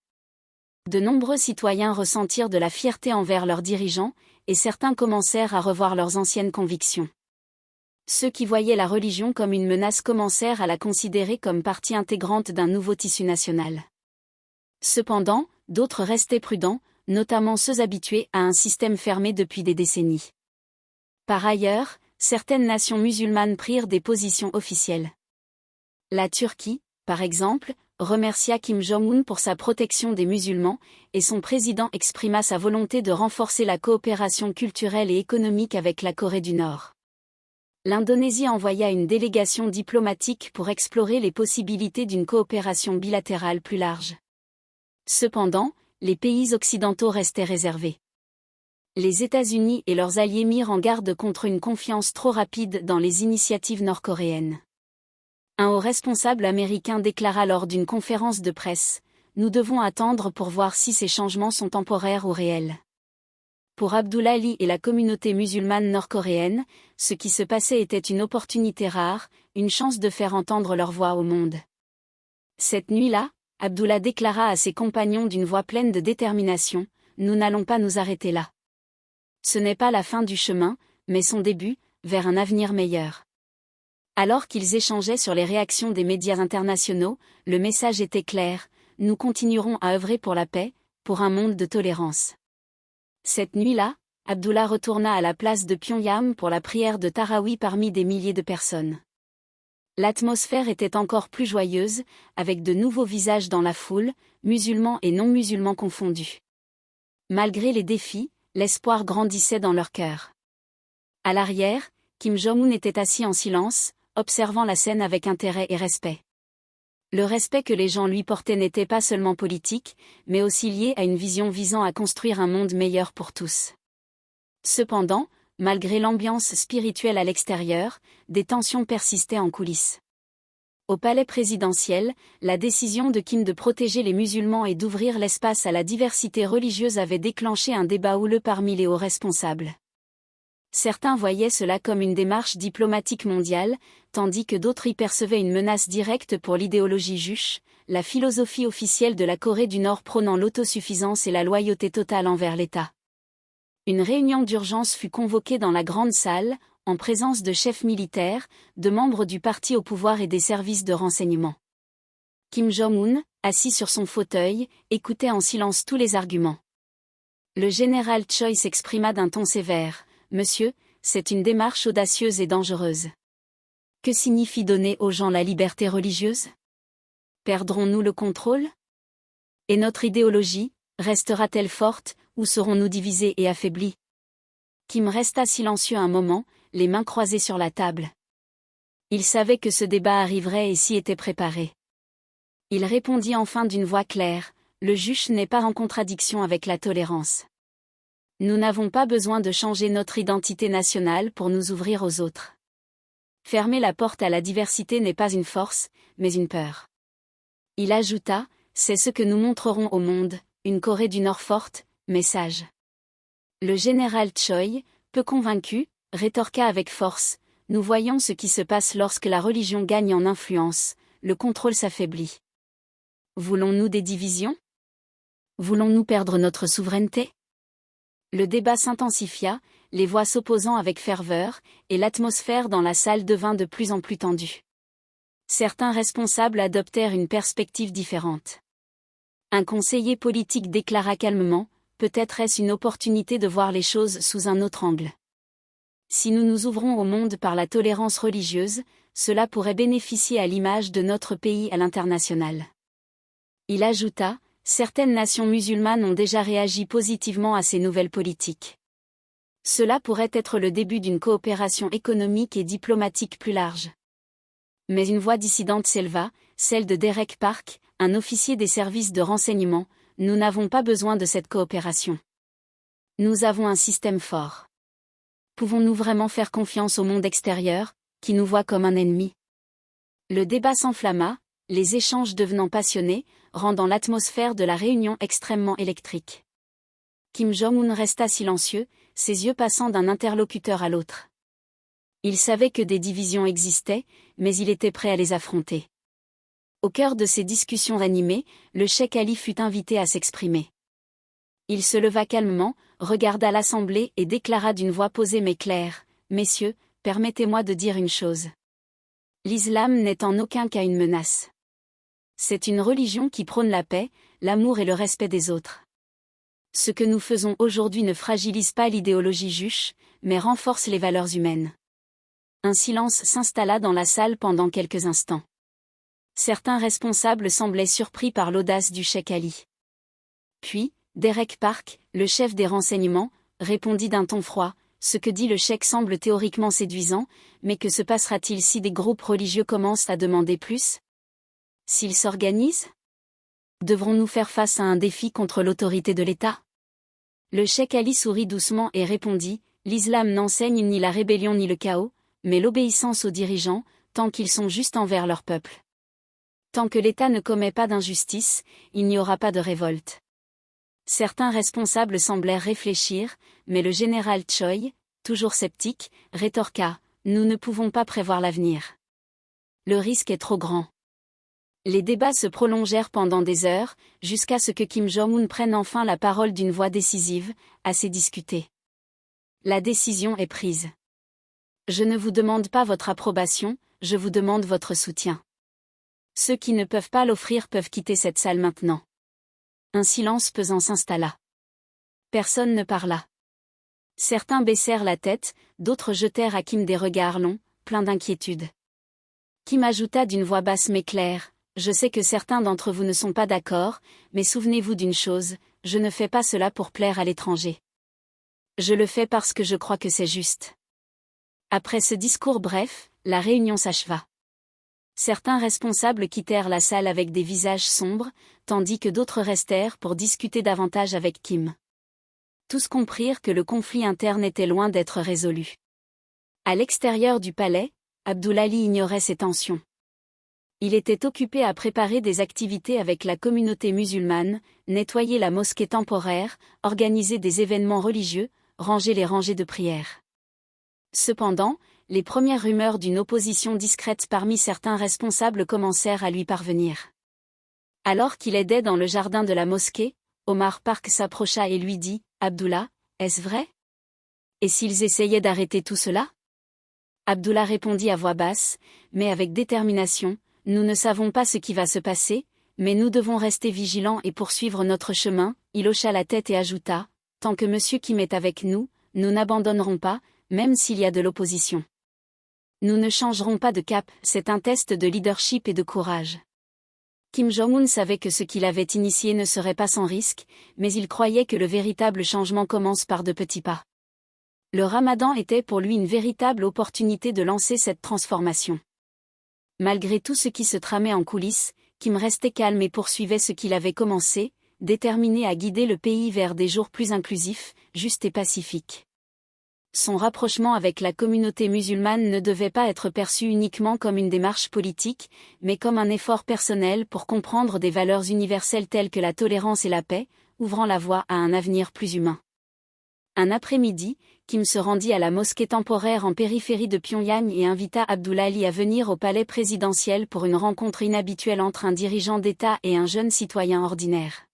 De nombreux citoyens ressentirent de la fierté envers leurs dirigeants, et certains commencèrent à revoir leurs anciennes convictions. Ceux qui voyaient la religion comme une menace commencèrent à la considérer comme partie intégrante d'un nouveau tissu national. Cependant, d'autres restaient prudents, notamment ceux habitués à un système fermé depuis des décennies. Par ailleurs, certaines nations musulmanes prirent des positions officielles. La Turquie, par exemple, remercia Kim Jong-un pour sa protection des musulmans, et son président exprima sa volonté de renforcer la coopération culturelle et économique avec la Corée du Nord. L'Indonésie envoya une délégation diplomatique pour explorer les possibilités d'une coopération bilatérale plus large. Cependant, les pays occidentaux restaient réservés. Les États-Unis et leurs alliés mirent en garde contre une confiance trop rapide dans les initiatives nord-coréennes. Un haut responsable américain déclara lors d'une conférence de presse, « Nous devons attendre pour voir si ces changements sont temporaires ou réels. » Pour Abdoulaye et la communauté musulmane nord-coréenne, ce qui se passait était une opportunité rare, une chance de faire entendre leur voix au monde. Cette nuit-là, Abdullah déclara à ses compagnons d'une voix pleine de détermination, « Nous n'allons pas nous arrêter là. Ce n'est pas la fin du chemin, mais son début, vers un avenir meilleur. » Alors qu'ils échangeaient sur les réactions des médias internationaux, le message était clair, « Nous continuerons à œuvrer pour la paix, pour un monde de tolérance. » Cette nuit-là, Abdullah retourna à la place de Pyongyang pour la prière de Tarawih parmi des milliers de personnes. L'atmosphère était encore plus joyeuse, avec de nouveaux visages dans la foule, musulmans et non-musulmans confondus. Malgré les défis, l'espoir grandissait dans leur cœur. À l'arrière, Kim Jong-un était assis en silence, observant la scène avec intérêt et respect. Le respect que les gens lui portaient n'était pas seulement politique, mais aussi lié à une vision visant à construire un monde meilleur pour tous. Cependant, malgré l'ambiance spirituelle à l'extérieur, des tensions persistaient en coulisses. Au palais présidentiel, la décision de Kim de protéger les musulmans et d'ouvrir l'espace à la diversité religieuse avait déclenché un débat houleux parmi les hauts responsables. Certains voyaient cela comme une démarche diplomatique mondiale, tandis que d'autres y percevaient une menace directe pour l'idéologie juche, la philosophie officielle de la Corée du Nord prônant l'autosuffisance et la loyauté totale envers l'État. Une réunion d'urgence fut convoquée dans la grande salle, en présence de chefs militaires, de membres du parti au pouvoir et des services de renseignement. Kim Jong-un, assis sur son fauteuil, écoutait en silence tous les arguments. Le général Choi s'exprima d'un ton sévère. « Monsieur, c'est une démarche audacieuse et dangereuse. Que signifie donner aux gens la liberté religieuse? Perdrons-nous le contrôle? Et notre idéologie, restera-t-elle forte, ou serons-nous divisés et affaiblis? » Kim resta silencieux un moment, les mains croisées sur la table. Il savait que ce débat arriverait et s'y était préparé. Il répondit enfin d'une voix claire, « Le juge n'est pas en contradiction avec la tolérance. Nous n'avons pas besoin de changer notre identité nationale pour nous ouvrir aux autres. Fermer la porte à la diversité n'est pas une force, mais une peur. » Il ajouta, « C'est ce que nous montrerons au monde, une Corée du Nord forte, mais sage. » Le général Choi, peu convaincu, rétorqua avec force, « Nous voyons ce qui se passe lorsque la religion gagne en influence, le contrôle s'affaiblit. Voulons-nous des divisions? Voulons-nous perdre notre souveraineté? » Le débat s'intensifia, les voix s'opposant avec ferveur, et l'atmosphère dans la salle devint de plus en plus tendue. Certains responsables adoptèrent une perspective différente. Un conseiller politique déclara calmement, « Peut-être est-ce une opportunité de voir les choses sous un autre angle. Si nous nous ouvrons au monde par la tolérance religieuse, cela pourrait bénéficier à l'image de notre pays à l'international. » Il ajouta, « Certaines nations musulmanes ont déjà réagi positivement à ces nouvelles politiques. Cela pourrait être le début d'une coopération économique et diplomatique plus large. » Mais une voix dissidente s'éleva, celle de Derek Park, un officier des services de renseignement. « Nous n'avons pas besoin de cette coopération. Nous avons un système fort. Pouvons-nous vraiment faire confiance au monde extérieur, qui nous voit comme un ennemi? » Le débat s'enflamma, les échanges devenant passionnés, rendant l'atmosphère de la réunion extrêmement électrique. Kim Jong-un resta silencieux, ses yeux passant d'un interlocuteur à l'autre. Il savait que des divisions existaient, mais il était prêt à les affronter. Au cœur de ces discussions animées, le cheikh Ali fut invité à s'exprimer. Il se leva calmement, regarda l'assemblée et déclara d'une voix posée mais claire, « Messieurs, permettez-moi de dire une chose. L'islam n'est en aucun cas une menace. C'est une religion qui prône la paix, l'amour et le respect des autres. Ce que nous faisons aujourd'hui ne fragilise pas l'idéologie juche, mais renforce les valeurs humaines. » Un silence s'installa dans la salle pendant quelques instants. Certains responsables semblaient surpris par l'audace du cheikh Ali. Puis, Derek Park, le chef des renseignements, répondit d'un ton froid, « Ce que dit le cheikh semble théoriquement séduisant, mais que se passera-t-il si des groupes religieux commencent à demander plus? S'ils s'organisent? Devrons-nous faire face à un défi contre l'autorité de l'État ?» Le cheikh Ali sourit doucement et répondit, « L'islam n'enseigne ni la rébellion ni le chaos, mais l'obéissance aux dirigeants, tant qu'ils sont justes envers leur peuple. Tant que l'État ne commet pas d'injustice, il n'y aura pas de révolte. » Certains responsables semblèrent réfléchir, mais le général Choi, toujours sceptique, rétorqua, « Nous ne pouvons pas prévoir l'avenir. Le risque est trop grand. » Les débats se prolongèrent pendant des heures, jusqu'à ce que Kim Jong-un prenne enfin la parole d'une voix décisive, assez discutée. « La décision est prise. Je ne vous demande pas votre approbation, je vous demande votre soutien. Ceux qui ne peuvent pas l'offrir peuvent quitter cette salle maintenant. » Un silence pesant s'installa. Personne ne parla. Certains baissèrent la tête, d'autres jetèrent à Kim des regards longs, pleins d'inquiétude. Kim ajouta d'une voix basse mais claire, « Je sais que certains d'entre vous ne sont pas d'accord, mais souvenez-vous d'une chose, je ne fais pas cela pour plaire à l'étranger. Je le fais parce que je crois que c'est juste. » Après ce discours bref, la réunion s'acheva. Certains responsables quittèrent la salle avec des visages sombres, tandis que d'autres restèrent pour discuter davantage avec Kim. Tous comprirent que le conflit interne était loin d'être résolu. À l'extérieur du palais, Abdoulaye ignorait ces tensions. Il était occupé à préparer des activités avec la communauté musulmane, nettoyer la mosquée temporaire, organiser des événements religieux, ranger les rangées de prières. Cependant, les premières rumeurs d'une opposition discrète parmi certains responsables commencèrent à lui parvenir. Alors qu'il aidait dans le jardin de la mosquée, Omar Park s'approcha et lui dit, « Abdullah, est-ce vrai? Et s'ils essayaient d'arrêter tout cela ?» Abdullah répondit à voix basse, mais avec détermination, « Nous ne savons pas ce qui va se passer, mais nous devons rester vigilants et poursuivre notre chemin. » Il hocha la tête et ajouta, « Tant que Monsieur Kim est avec nous, nous n'abandonnerons pas, même s'il y a de l'opposition. Nous ne changerons pas de cap, c'est un test de leadership et de courage. » Kim Jong-un savait que ce qu'il avait initié ne serait pas sans risque, mais il croyait que le véritable changement commence par de petits pas. Le Ramadan était pour lui une véritable opportunité de lancer cette transformation. Malgré tout ce qui se tramait en coulisses, Kim restait calme et poursuivait ce qu'il avait commencé, déterminé à guider le pays vers des jours plus inclusifs, justes et pacifiques. Son rapprochement avec la communauté musulmane ne devait pas être perçu uniquement comme une démarche politique, mais comme un effort personnel pour comprendre des valeurs universelles telles que la tolérance et la paix, ouvrant la voie à un avenir plus humain. Un après-midi, Kim se rendit à la mosquée temporaire en périphérie de Pyongyang et invita Abdoulaye à venir au palais présidentiel pour une rencontre inhabituelle entre un dirigeant d'État et un jeune citoyen ordinaire.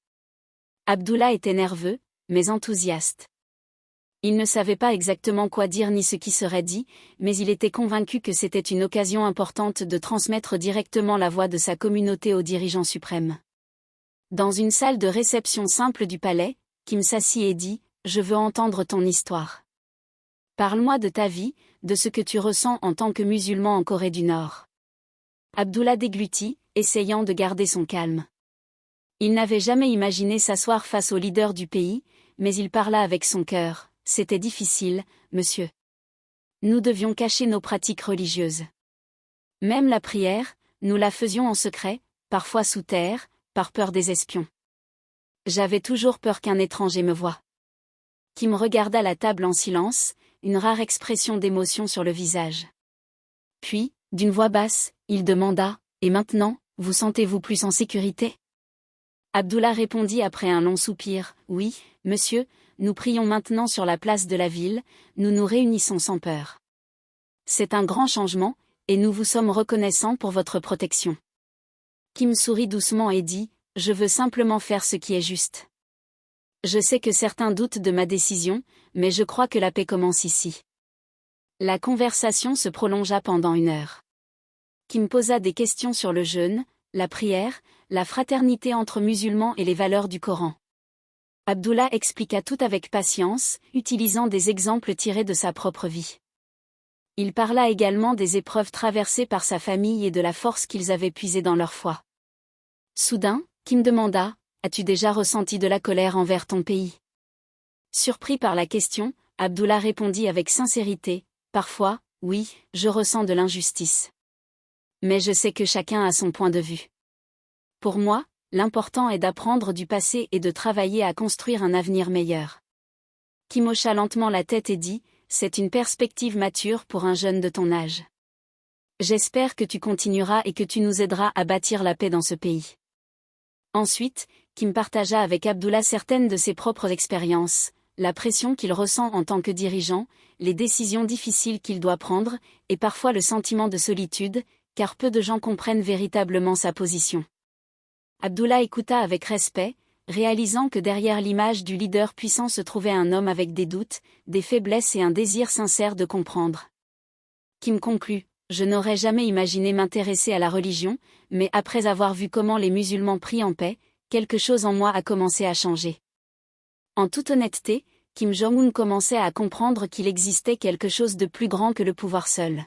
Abdullah était nerveux, mais enthousiaste. Il ne savait pas exactement quoi dire ni ce qui serait dit, mais il était convaincu que c'était une occasion importante de transmettre directement la voix de sa communauté aux dirigeants suprêmes. Dans une salle de réception simple du palais, Kim s'assit et dit, « Je veux entendre ton histoire. Parle-moi de ta vie, de ce que tu ressens en tant que musulman en Corée du Nord. » Abdullah déglutit, essayant de garder son calme. Il n'avait jamais imaginé s'asseoir face au leader du pays, mais il parla avec son cœur. « C'était difficile, monsieur. Nous devions cacher nos pratiques religieuses. Même la prière, nous la faisions en secret, parfois sous terre, par peur des espions. J'avais toujours peur qu'un étranger me voie. » Kim regarda la table en silence, une rare expression d'émotion sur le visage. Puis, d'une voix basse, il demanda, « Et maintenant, vous sentez-vous plus en sécurité? Abdullah répondit après un long soupir, oui, monsieur, nous prions maintenant sur la place de la ville, nous nous réunissons sans peur. C'est un grand changement, et nous vous sommes reconnaissants pour votre protection. Kim sourit doucement et dit, je veux simplement faire ce qui est juste. Je sais que certains doutent de ma décision, mais je crois que la paix commence ici. La conversation se prolongea pendant 1 heure. Kim posa des questions sur le jeûne, la prière, la fraternité entre musulmans et les valeurs du Coran. Abdullah expliqua tout avec patience, utilisant des exemples tirés de sa propre vie. Il parla également des épreuves traversées par sa famille et de la force qu'ils avaient puisée dans leur foi. Soudain, Kim demanda, « As-tu déjà ressenti de la colère envers ton pays ?» Surpris par la question, Abdullah répondit avec sincérité, « Parfois, oui, je ressens de l'injustice. Mais je sais que chacun a son point de vue. Pour moi, l'important est d'apprendre du passé et de travailler à construire un avenir meilleur. » Kim hocha lentement la tête et dit, « C'est une perspective mature pour un jeune de ton âge. J'espère que tu continueras et que tu nous aideras à bâtir la paix dans ce pays. » Ensuite, Kim partagea avec Abdullah certaines de ses propres expériences, la pression qu'il ressent en tant que dirigeant, les décisions difficiles qu'il doit prendre, et parfois le sentiment de solitude, car peu de gens comprennent véritablement sa position. Abdullah écouta avec respect, réalisant que derrière l'image du leader puissant se trouvait un homme avec des doutes, des faiblesses et un désir sincère de comprendre. Kim conclut, « Je n'aurais jamais imaginé m'intéresser à la religion, mais après avoir vu comment les musulmans prient en paix, quelque chose en moi a commencé à changer. » En toute honnêteté, Kim Jong-un commençait à comprendre qu'il existait quelque chose de plus grand que le pouvoir seul.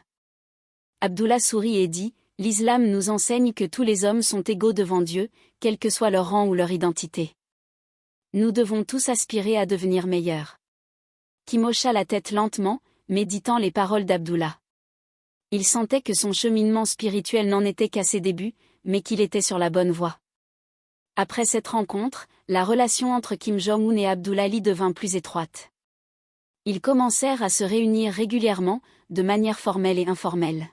Abdullah sourit et dit, « L'islam nous enseigne que tous les hommes sont égaux devant Dieu, quel que soit leur rang ou leur identité. Nous devons tous aspirer à devenir meilleurs. » Kim hocha la tête lentement, méditant les paroles d'Abdullah. Il sentait que son cheminement spirituel n'en était qu'à ses débuts, mais qu'il était sur la bonne voie. Après cette rencontre, la relation entre Kim Jong-un et Abdullah Lee devint plus étroite. Ils commencèrent à se réunir régulièrement, de manière formelle et informelle.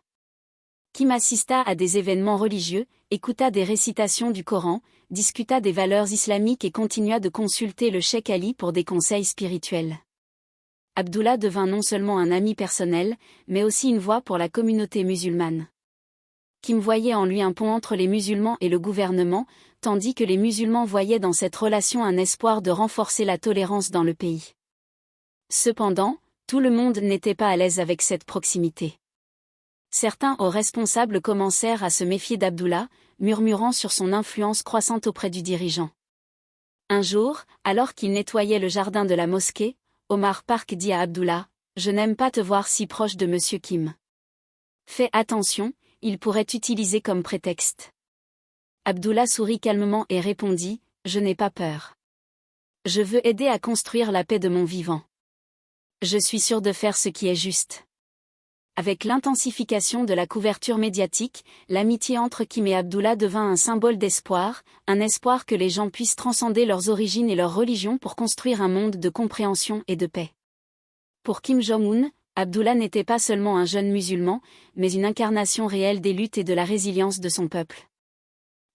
Kim assista à des événements religieux, écouta des récitations du Coran, discuta des valeurs islamiques et continua de consulter le cheikh Ali pour des conseils spirituels. Abdullah devint non seulement un ami personnel, mais aussi une voix pour la communauté musulmane. Kim voyait en lui un pont entre les musulmans et le gouvernement, tandis que les musulmans voyaient dans cette relation un espoir de renforcer la tolérance dans le pays. Cependant, tout le monde n'était pas à l'aise avec cette proximité. Certains hauts responsables commencèrent à se méfier d'Abdullah, murmurant sur son influence croissante auprès du dirigeant. Un jour, alors qu'il nettoyait le jardin de la mosquée, Omar Park dit à Abdullah, « Je n'aime pas te voir si proche de Monsieur Kim. Fais attention, il pourrait t'utiliser comme prétexte. » Abdullah sourit calmement et répondit, « Je n'ai pas peur. Je veux aider à construire la paix de mon vivant. Je suis sûr de faire ce qui est juste. » Avec l'intensification de la couverture médiatique, l'amitié entre Kim et Abdullah devint un symbole d'espoir, un espoir que les gens puissent transcender leurs origines et leur religion pour construire un monde de compréhension et de paix. Pour Kim Jong-un, Abdullah n'était pas seulement un jeune musulman, mais une incarnation réelle des luttes et de la résilience de son peuple.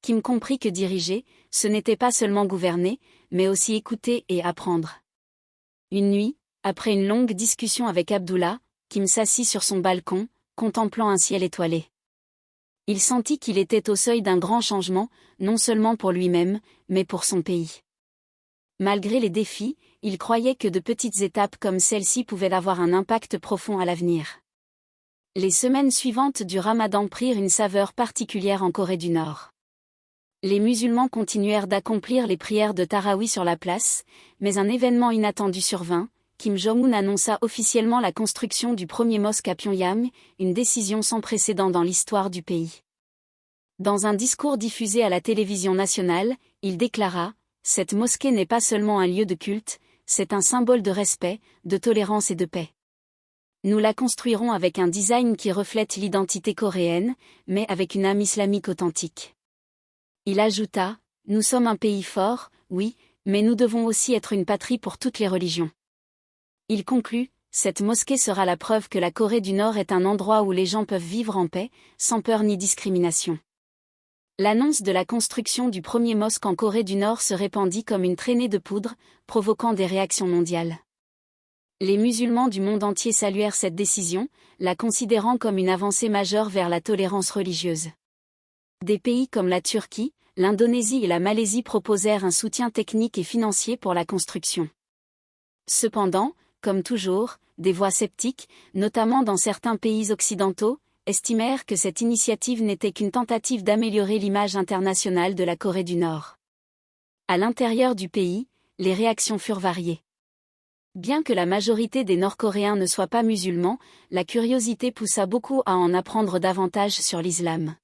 Kim comprit que diriger, ce n'était pas seulement gouverner, mais aussi écouter et apprendre. Une nuit, après une longue discussion avec Abdullah, Kim s'assit sur son balcon, contemplant un ciel étoilé. Il sentit qu'il était au seuil d'un grand changement, non seulement pour lui-même, mais pour son pays. Malgré les défis, il croyait que de petites étapes comme celle-ci pouvaient avoir un impact profond à l'avenir. Les semaines suivantes du Ramadan prirent une saveur particulière en Corée du Nord. Les musulmans continuèrent d'accomplir les prières de Tarawih sur la place, mais un événement inattendu survint. Kim Jong-un annonça officiellement la construction du premier mosque à Pyongyang, une décision sans précédent dans l'histoire du pays. Dans un discours diffusé à la télévision nationale, il déclara « Cette mosquée n'est pas seulement un lieu de culte, c'est un symbole de respect, de tolérance et de paix. Nous la construirons avec un design qui reflète l'identité coréenne, mais avec une âme islamique authentique. » Il ajouta « Nous sommes un pays fort, oui, mais nous devons aussi être une patrie pour toutes les religions. » Il conclut, cette mosquée sera la preuve que la Corée du Nord est un endroit où les gens peuvent vivre en paix, sans peur ni discrimination. L'annonce de la construction du premier mosque en Corée du Nord se répandit comme une traînée de poudre, provoquant des réactions mondiales. Les musulmans du monde entier saluèrent cette décision, la considérant comme une avancée majeure vers la tolérance religieuse. Des pays comme la Turquie, l'Indonésie et la Malaisie proposèrent un soutien technique et financier pour la construction. Cependant, comme toujours, des voix sceptiques, notamment dans certains pays occidentaux, estimèrent que cette initiative n'était qu'une tentative d'améliorer l'image internationale de la Corée du Nord. À l'intérieur du pays, les réactions furent variées. Bien que la majorité des Nord-Coréens ne soient pas musulmans, la curiosité poussa beaucoup à en apprendre davantage sur l'islam.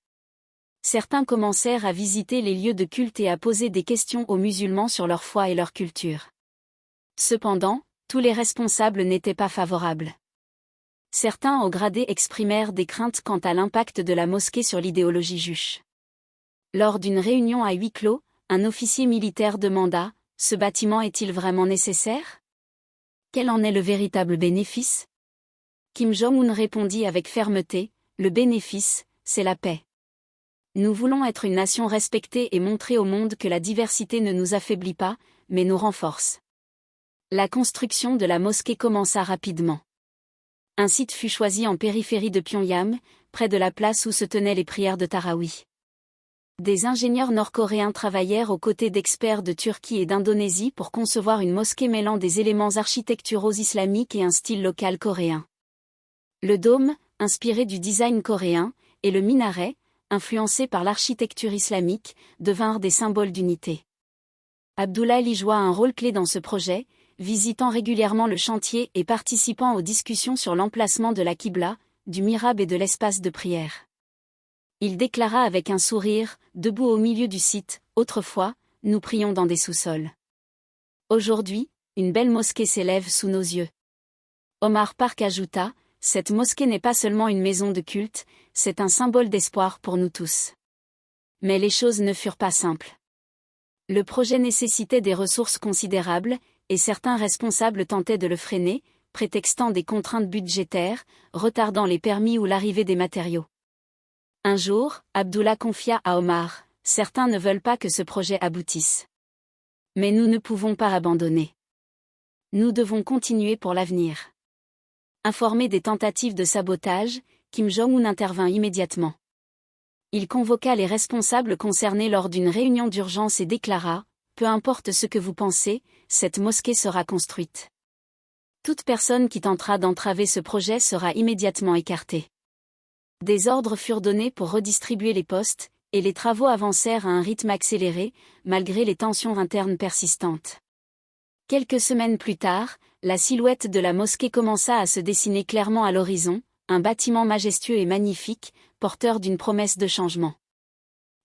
Certains commencèrent à visiter les lieux de culte et à poser des questions aux musulmans sur leur foi et leur culture. Cependant, tous les responsables n'étaient pas favorables. Certains hauts gradés exprimèrent des craintes quant à l'impact de la mosquée sur l'idéologie juive. Lors d'une réunion à huis clos, un officier militaire demanda « Ce bâtiment est-il vraiment nécessaire ? Quel en est le véritable bénéfice ?» Kim Jong-un répondit avec fermeté « Le bénéfice, c'est la paix. Nous voulons être une nation respectée et montrer au monde que la diversité ne nous affaiblit pas, mais nous renforce. » La construction de la mosquée commença rapidement. Un site fut choisi en périphérie de Pyongyang, près de la place où se tenaient les prières de Tarawih. Des ingénieurs nord-coréens travaillèrent aux côtés d'experts de Turquie et d'Indonésie pour concevoir une mosquée mêlant des éléments architecturaux islamiques et un style local coréen. Le dôme, inspiré du design coréen, et le minaret, influencé par l'architecture islamique, devinrent des symboles d'unité. Abdullah Ali joua un rôle clé dans ce projet, visitant régulièrement le chantier et participant aux discussions sur l'emplacement de la Qibla, du mihrab et de l'espace de prière. Il déclara avec un sourire, debout au milieu du site, « Autrefois, nous prions dans des sous-sols. Aujourd'hui, une belle mosquée s'élève sous nos yeux. » Omar Park ajouta, « Cette mosquée n'est pas seulement une maison de culte, c'est un symbole d'espoir pour nous tous. » Mais les choses ne furent pas simples. Le projet nécessitait des ressources considérables, et certains responsables tentaient de le freiner, prétextant des contraintes budgétaires, retardant les permis ou l'arrivée des matériaux. Un jour, Abdullah confia à Omar, « Certains ne veulent pas que ce projet aboutisse. Mais nous ne pouvons pas abandonner. Nous devons continuer pour l'avenir. » Informé des tentatives de sabotage, Kim Jong-un intervint immédiatement. Il convoqua les responsables concernés lors d'une réunion d'urgence et déclara, « Peu importe ce que vous pensez, cette mosquée sera construite. Toute personne qui tentera d'entraver ce projet sera immédiatement écartée. » Des ordres furent donnés pour redistribuer les postes, et les travaux avancèrent à un rythme accéléré, malgré les tensions internes persistantes. Quelques semaines plus tard, la silhouette de la mosquée commença à se dessiner clairement à l'horizon, un bâtiment majestueux et magnifique, porteur d'une promesse de changement.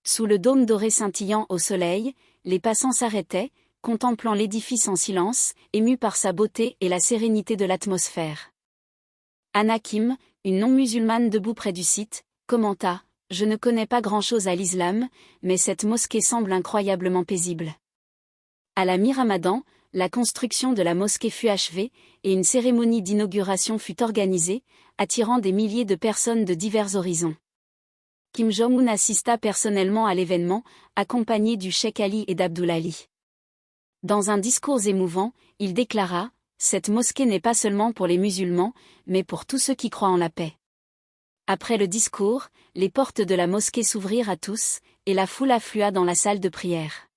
Sous le dôme doré scintillant au soleil, les passants s'arrêtaient, contemplant l'édifice en silence, émus par sa beauté et la sérénité de l'atmosphère. Anna Kim, une non-musulmane debout près du site, commenta « Je ne connais pas grand-chose à l'islam, mais cette mosquée semble incroyablement paisible. » À la mi-Ramadan, la construction de la mosquée fut achevée, et une cérémonie d'inauguration fut organisée, attirant des milliers de personnes de divers horizons. Kim Jong-un assista personnellement à l'événement, accompagné du cheikh Ali et d'Abdullah Ali. Dans un discours émouvant, il déclara « Cette mosquée n'est pas seulement pour les musulmans, mais pour tous ceux qui croient en la paix. » Après le discours, les portes de la mosquée s'ouvrirent à tous, et la foule afflua dans la salle de prière.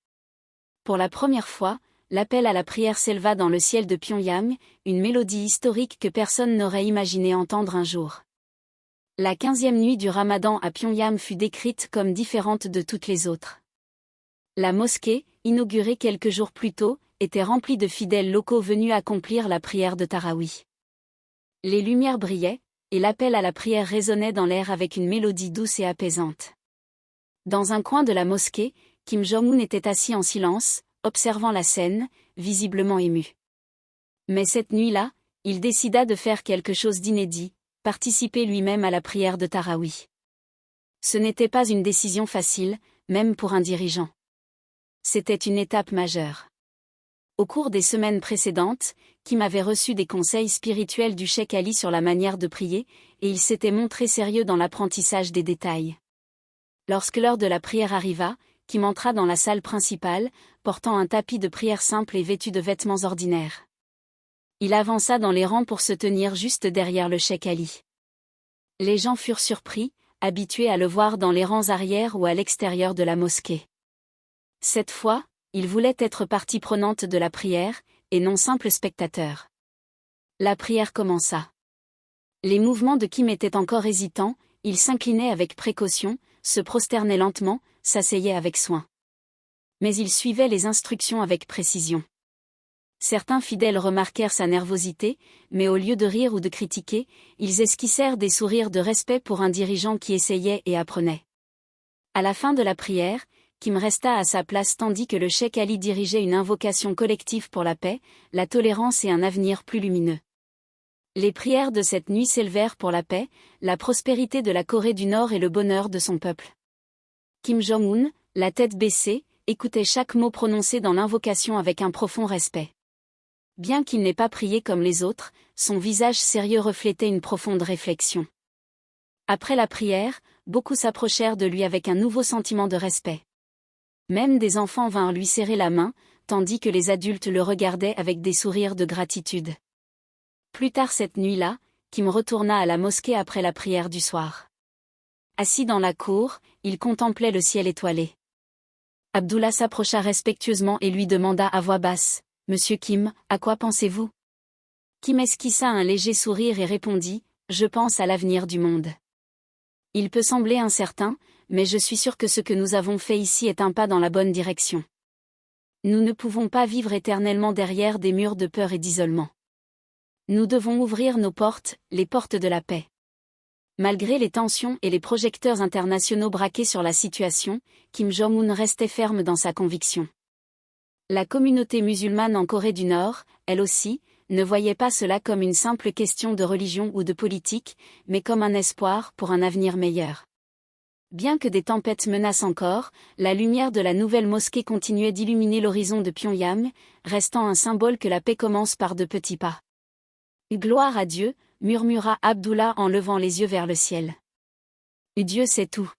Pour la première fois, l'appel à la prière s'éleva dans le ciel de Pyongyang, une mélodie historique que personne n'aurait imaginé entendre un jour. La 15e nuit du Ramadan à Pyongyang fut décrite comme différente de toutes les autres. La mosquée, inaugurée quelques jours plus tôt, était remplie de fidèles locaux venus accomplir la prière de Tarawih. Les lumières brillaient, et l'appel à la prière résonnait dans l'air avec une mélodie douce et apaisante. Dans un coin de la mosquée, Kim Jong-un était assis en silence, observant la scène, visiblement ému. Mais cette nuit-là, il décida de faire quelque chose d'inédit, participer lui-même à la prière de Tarawih. Ce n'était pas une décision facile, même pour un dirigeant. C'était une étape majeure. Au cours des semaines précédentes, Kim avait reçu des conseils spirituels du cheikh Ali sur la manière de prier, et il s'était montré sérieux dans l'apprentissage des détails. Lorsque l'heure de la prière arriva, Kim entra dans la salle principale, portant un tapis de prière simple et vêtu de vêtements ordinaires. Il avança dans les rangs pour se tenir juste derrière le cheikh Ali. Les gens furent surpris, habitués à le voir dans les rangs arrière ou à l'extérieur de la mosquée. Cette fois, il voulait être partie prenante de la prière, et non simple spectateur. La prière commença. Les mouvements de Kim étaient encore hésitants, il s'inclinait avec précaution, se prosternait lentement, s'asseyait avec soin. Mais il suivait les instructions avec précision. Certains fidèles remarquèrent sa nervosité, mais au lieu de rire ou de critiquer, ils esquissèrent des sourires de respect pour un dirigeant qui essayait et apprenait. À la fin de la prière, Kim resta à sa place tandis que le cheikh Ali dirigeait une invocation collective pour la paix, la tolérance et un avenir plus lumineux. Les prières de cette nuit s'élevèrent pour la paix, la prospérité de la Corée du Nord et le bonheur de son peuple. Kim Jong-un, la tête baissée, écoutait chaque mot prononcé dans l'invocation avec un profond respect. Bien qu'il n'ait pas prié comme les autres, son visage sérieux reflétait une profonde réflexion. Après la prière, beaucoup s'approchèrent de lui avec un nouveau sentiment de respect. Même des enfants vinrent lui serrer la main, tandis que les adultes le regardaient avec des sourires de gratitude. Plus tard cette nuit-là, Kim retourna à la mosquée après la prière du soir. Assis dans la cour, il contemplait le ciel étoilé. Abdullah s'approcha respectueusement et lui demanda à voix basse, « Monsieur Kim, à quoi pensez-vous » Kim esquissa un léger sourire et répondit, « Je pense à l'avenir du monde. Il peut sembler incertain, mais je suis sûr que ce que nous avons fait ici est un pas dans la bonne direction. Nous ne pouvons pas vivre éternellement derrière des murs de peur et d'isolement. Nous devons ouvrir nos portes, les portes de la paix. » Malgré les tensions et les projecteurs internationaux braqués sur la situation, Kim Jong-un restait ferme dans sa conviction. La communauté musulmane en Corée du Nord, elle aussi, ne voyait pas cela comme une simple question de religion ou de politique, mais comme un espoir pour un avenir meilleur. Bien que des tempêtes menacent encore, la lumière de la nouvelle mosquée continuait d'illuminer l'horizon de Pyongyang, restant un symbole que la paix commence par de petits pas. « Gloire à Dieu », murmura Abdullah en levant les yeux vers le ciel. « Dieu sait tout.